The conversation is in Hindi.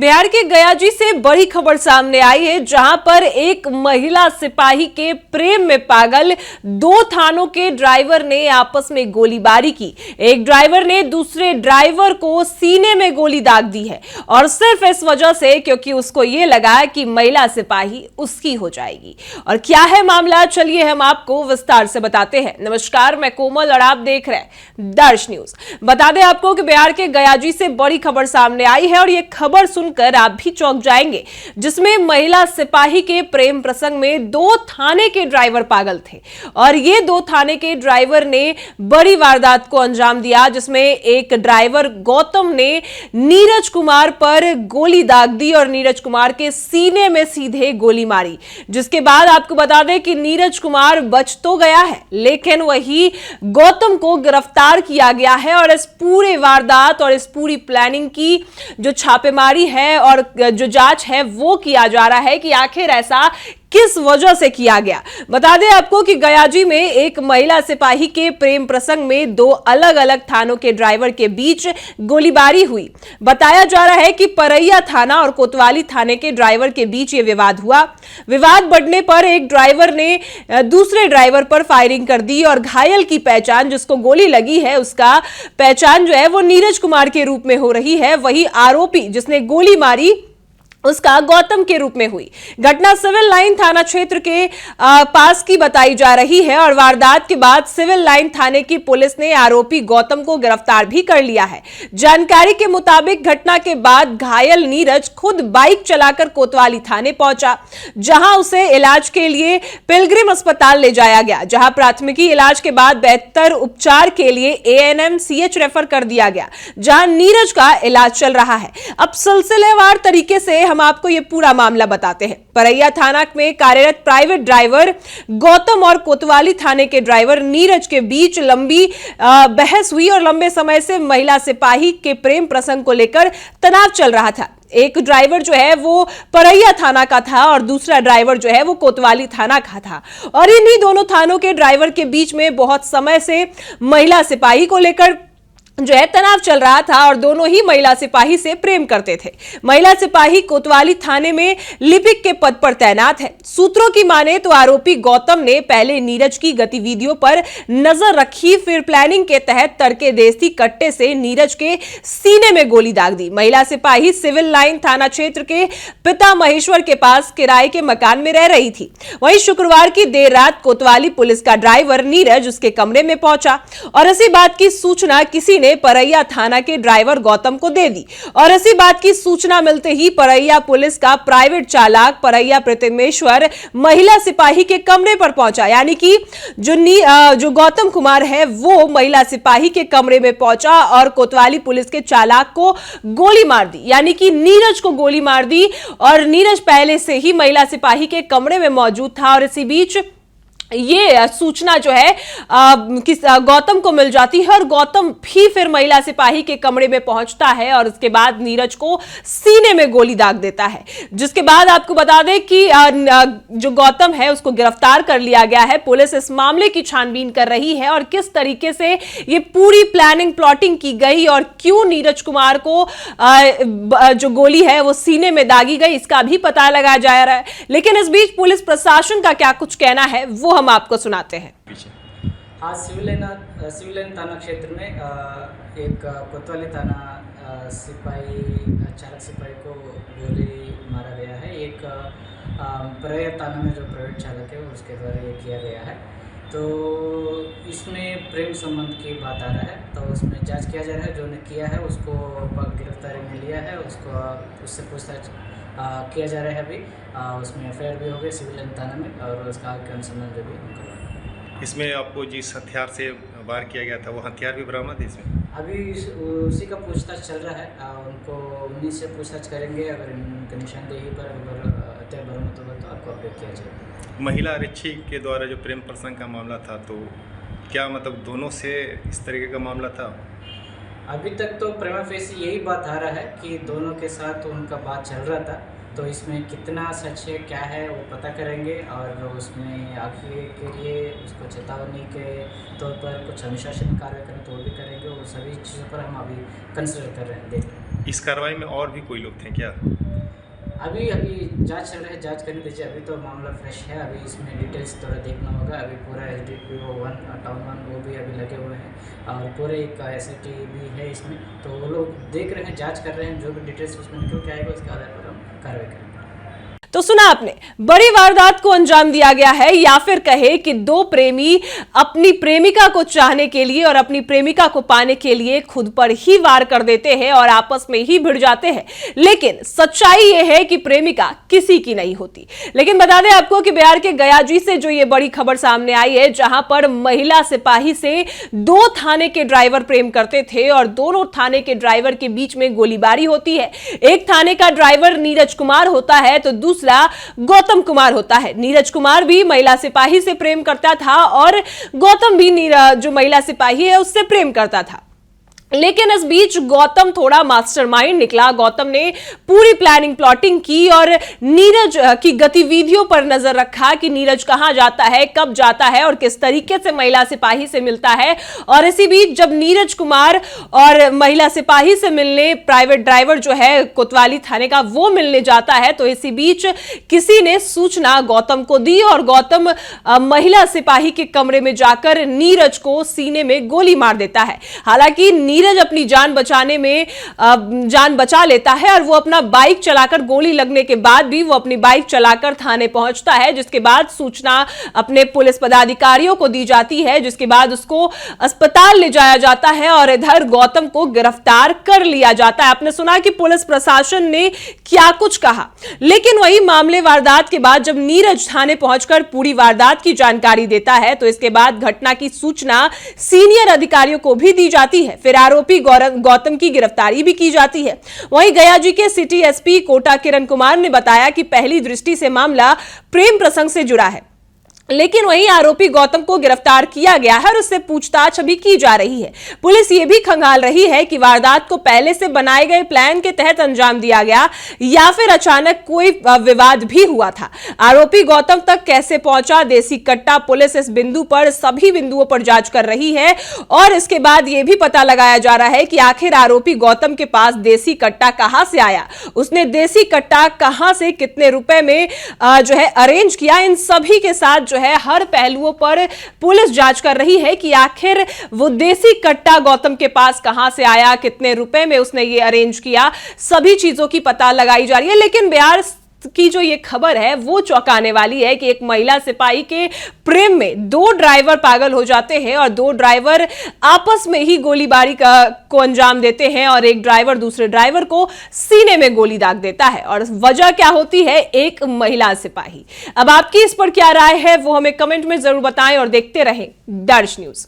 बिहार के गयाजी से बड़ी खबर सामने आई है, जहां पर एक महिला सिपाही के प्रेम में पागल दो थानों के ड्राइवर ने आपस में गोलीबारी की। एक ड्राइवर ने दूसरे ड्राइवर को सीने में गोली दाग दी है और सिर्फ इस वजह से क्योंकि उसको यह लगा कि महिला सिपाही उसकी हो जाएगी। और क्या है मामला, चलिए हम आपको विस्तार से बताते हैं। नमस्कार, मैं कोमल और आप देख रहे हैं दर्श न्यूज। बता दें आपको कि बिहार के गयाजी से बड़ी खबर सामने आई है और यह खबर सुनकर आप भी चौंक जाएंगे, जिसमें महिला सिपाही के प्रेम प्रसंग में दो थाने के ड्राइवर पागल थे और ये दो थाने के ड्राइवर ने बड़ी वारदात को अंजाम दिया, जिसमें एक ड्राइवर गौतम ने नीरज कुमार पर गोली दाग दी और नीरज कुमार के सीने में सीधे गोली मारी। जिसके बाद आपको बता दें कि नीरज कुमार बच तो गया है, लेकिन वही गौतम को गिरफ्तार किया गया है और इस पूरे वारदात और इस पूरी प्लानिंग की जो छापेमारी है और जो जांच है वो किया जा रहा है कि आखिर ऐसा किस वजह से किया गया। बता दें आपको कि गयाजी में एक महिला सिपाही के प्रेम प्रसंग में दो अलग अलग थानों के ड्राइवर के बीच गोलीबारी हुई। बताया जा रहा है कि परैया थाना और कोतवाली थाने के ड्राइवर के बीच यह विवाद हुआ। विवाद बढ़ने पर एक ड्राइवर ने दूसरे ड्राइवर पर फायरिंग कर दी और घायल की पहचान, जिसको गोली लगी है उसका पहचान जो है वो नीरज कुमार के रूप में हो रही है। वही आरोपी जिसने गोली मारी उसका गौतम के रूप में हुई। घटना सिविल लाइन थाना क्षेत्र के पास की बताई जा रही है और वारदात के बाद सिविल लाइन थाने की पुलिस ने आरोपी गौतम को गिरफ्तार भी कर लिया है। जानकारी के मुताबिक घटना के बाद घायल नीरज खुद बाइक चलाकर कोतवाली थाने पहुंचा, जहां उसे इलाज के लिए पिलग्रिम अस्पताल ले जाया गया, जहां प्राथमिकी इलाज के बाद बेहतर उपचार के लिए ANMCH रेफर कर दिया गया, जहां नीरज का इलाज चल रहा है। अब सिलसिलेवार तरीके से हम आपको यह पूरा मामला बताते हैं। परैया थाना में कार्यरत प्राइवेट ड्राइवर गौतम और कोतवाली थाने के ड्राइवर नीरज के बीच लंबी बहस हुई और लंबे समय से महिला सिपाही के प्रेम प्रसंग को लेकर तनाव चल रहा था। एक ड्राइवर जो है वो परैया थाना का था और दूसरा ड्राइवर जो है वो कोतवाली थाना का था और इन्हीं दोनों थानों के ड्राइवर के बीच में बहुत समय से महिला सिपाही को लेकर जो है तनाव चल रहा था और दोनों ही महिला सिपाही से प्रेम करते थे। महिला सिपाही कोतवाली थाने में लिपिक के पद पर तैनात है। सूत्रों की माने तो आरोपी गौतम ने पहले नीरज की गतिविधियों पर नजर रखी, फिर प्लानिंग के तहत तड़के देसी कट्टे से नीरज के सीने में गोली दाग दी। महिला सिपाही सिविल लाइन थाना क्षेत्र के पिता महेश्वर के पास किराए के मकान में रह रही थी। वहीं शुक्रवार की देर रात कोतवाली पुलिस का ड्राइवर नीरज उसके कमरे में पहुंचा और इसी बात की सूचना किसी ने परैया थाना के ड्राइवर गौतम को दे दी और इसी बात की सूचना मिलते ही परैया पुलिस का प्राइवेट परैया प्रतिमेश्वर महिला सिपाही के कमरे पर पहुंचा। यानी कि जो गौतम कुमार है वो महिला सिपाही के कमरे में पहुंचा और कोतवाली पुलिस के चालक को गोली मार दी, यानी कि नीरज को गोली मार दी। और नीरज पहले से ही महिला सिपाही के कमरे में मौजूद था और इसी बीच ये सूचना जो है गौतम को मिल जाती है और गौतम भी फिर महिला सिपाही के कमरे में पहुंचता है और उसके बाद नीरज को सीने में गोली दाग देता है। जिसके बाद आपको बता दें कि जो गौतम है उसको गिरफ्तार कर लिया गया है। पुलिस इस मामले की छानबीन कर रही है और किस तरीके से ये पूरी प्लानिंग प्लॉटिंग की गई और क्यों नीरज कुमार को जो गोली है वो सीने में दागी गई, इसका भी पता लगाया जा रहा है। लेकिन इस बीच पुलिस प्रशासन का क्या कुछ कहना है वो हम आपको सुनाते हैं। आज सिविल लाइन थाना क्षेत्र में एक कोतवाली थाना चालक सिपाही को गोली मारा गया है। एक परैया थाना में जो प्राइवेट चालक है उसके द्वारा ये किया गया है। तो इसमें प्रेम संबंध की बात आ रहा है, तो उसमें जांच किया जा रहा है। जो ने किया है उसको गिरफ्तारी में लिया है, उससे पूछताछ किया जा रहा है। अभी उसमें FIR भी हो गई सिविल लाइन थाना में और उसका आगे अनुसंधान जो भी करवाएंगे। इसमें आपको जिस हथियार से वार किया गया था वो हथियार भी बरामद है इसमें? अभी उसी का पूछताछ चल रहा है। उनको उन्हीं से पूछताछ करेंगे। अगर इनका निशानदेही पर अगर हथियार बरामद होगा तो आपको अपडेट किया जाएगा। महिला आरक्षी के द्वारा जो प्रेम प्रसंग का मामला था, तो क्या मतलब दोनों से इस तरीके का मामला था? अभी तक तो प्रेमा फेसी यही बात आ रहा है कि दोनों के साथ उनका बात चल रहा था तो इसमें कितना सच है क्या है वो पता करेंगे और उसमें आगे के लिए उसको चेतावनी के तौर पर कुछ अनुशासन कार्य करें तो वो भी करेंगे। और सभी चीज़ों पर हम अभी कंसिडर कर रहे हैं, देख रहे हैं। इस कार्रवाई में और भी कोई लोग थे क्या? अभी जांच चल रहा है, जांच करने दीजिए। अभी तो मामला फ्रेश है, अभी इसमें डिटेल्स थोड़ा देखना होगा। अभी पूरा SDPO 1 टाउन 1 वो भी अभी लगे हुए हैं और पूरे एक SIT भी है इसमें, तो वो लोग देख रहे हैं, जांच कर रहे हैं। जो भी डिटेल्स उसमें निकल के आएगा उसके आधार पर हम कार्रवाई करेंगे। तो सुना आपने, बड़ी वारदात को अंजाम दिया गया है, या फिर कहे कि दो प्रेमी अपनी प्रेमिका को चाहने के लिए और अपनी प्रेमिका को पाने के लिए खुद पर ही वार कर देते हैं और आपस में ही भिड़ जाते हैं। लेकिन सच्चाई यह है कि प्रेमिका किसी की नहीं होती। लेकिन बता दें आपको कि बिहार के गयाजी से जो ये बड़ी खबर सामने आई है, जहां पर महिला सिपाही से दो थाने के ड्राइवर प्रेम करते थे और दोनों थाने के ड्राइवर के बीच में गोलीबारी होती है। एक थाने का ड्राइवर नीरज कुमार होता है तो दूसरा गौतम कुमार होता है। नीरज कुमार भी महिला सिपाही से प्रेम करता था और गौतम भी जो महिला सिपाही है उससे प्रेम करता था। लेकिन इस बीच गौतम थोड़ा मास्टरमाइंड निकला। गौतम ने पूरी प्लानिंग प्लॉटिंग की और नीरज की गतिविधियों पर नजर रखा कि नीरज कहां जाता है, कब जाता है और किस तरीके से महिला सिपाही से मिलता है। और इसी बीच जब नीरज कुमार और महिला सिपाही से मिलने प्राइवेट ड्राइवर जो है कोतवाली थाने का वो मिलने जाता है, तो इसी बीच किसी ने सूचना गौतम को दी और गौतम महिला सिपाही के कमरे में जाकर नीरज को सीने में गोली मार देता है। हालांकि नीरज अपनी जान बचाने में जान बचा लेता है और वो अपना बाइक चलाकर, गोली लगने के बाद भी वो अपनी बाइक चलाकर थाने पहुंचता है, जिसके बाद सूचना अपने पुलिस पदाधिकारियों को दी जाती है, जिसके बाद उसको अस्पताल ले जाया जाता है और इधर गौतम को गिरफ्तार कर लिया जाता है। आपने सुना कि पुलिस प्रशासन ने क्या कुछ कहा, लेकिन वही मामले वारदात के बाद जब नीरज थाने पहुंचकर पूरी वारदात की जानकारी देता है, तो इसके बाद घटना की सूचना सीनियर अधिकारियों को भी दी जाती है। फिर आरोपी गौतम की गिरफ्तारी भी की जाती है। वहीं गयाजी के सिटी SP कोटा किरण कुमार ने बताया कि पहली दृष्टि से मामला प्रेम प्रसंग से जुड़ा है, लेकिन वहीं आरोपी गौतम को गिरफ्तार किया गया है और उससे पूछताछ अभी की जा रही है। पुलिस ये भी खंगाल रही है कि वारदात को पहले से बनाए गए प्लान के तहत अंजाम दिया गया या फिर अचानक कोई विवाद भी हुआ था। आरोपी गौतम तक कैसे पहुंचा, देसी कट्टा पुलिस इस बिंदु पर सभी बिंदुओं पर जांच कर रही है और इसके बाद यह भी पता लगाया जा रहा है कि आखिर आरोपी गौतम के पास देसी कट्टा कहां से आया, उसने देसी कट्टा कहां से कितने रुपए में जो है अरेंज किया। इन सभी के साथ जो है हर पहलुओं पर पुलिस जांच कर रही है कि आखिर वो देसी कट्टा गौतम के पास कहां से आया, कितने रुपए में उसने ये अरेंज किया, सभी चीजों की पता लगाई जा रही है। लेकिन बिहार की जो ये खबर है वो चौंकाने वाली है कि एक महिला सिपाही के प्रेम में दो ड्राइवर पागल हो जाते हैं और दो ड्राइवर आपस में ही गोलीबारी को अंजाम देते हैं और एक ड्राइवर दूसरे ड्राइवर को सीने में गोली दाग देता है। और वजह क्या होती है? एक महिला सिपाही। अब आपकी इस पर क्या राय है वो हमें कमेंट में जरूर बताएं और देखते रहें दर्श न्यूज।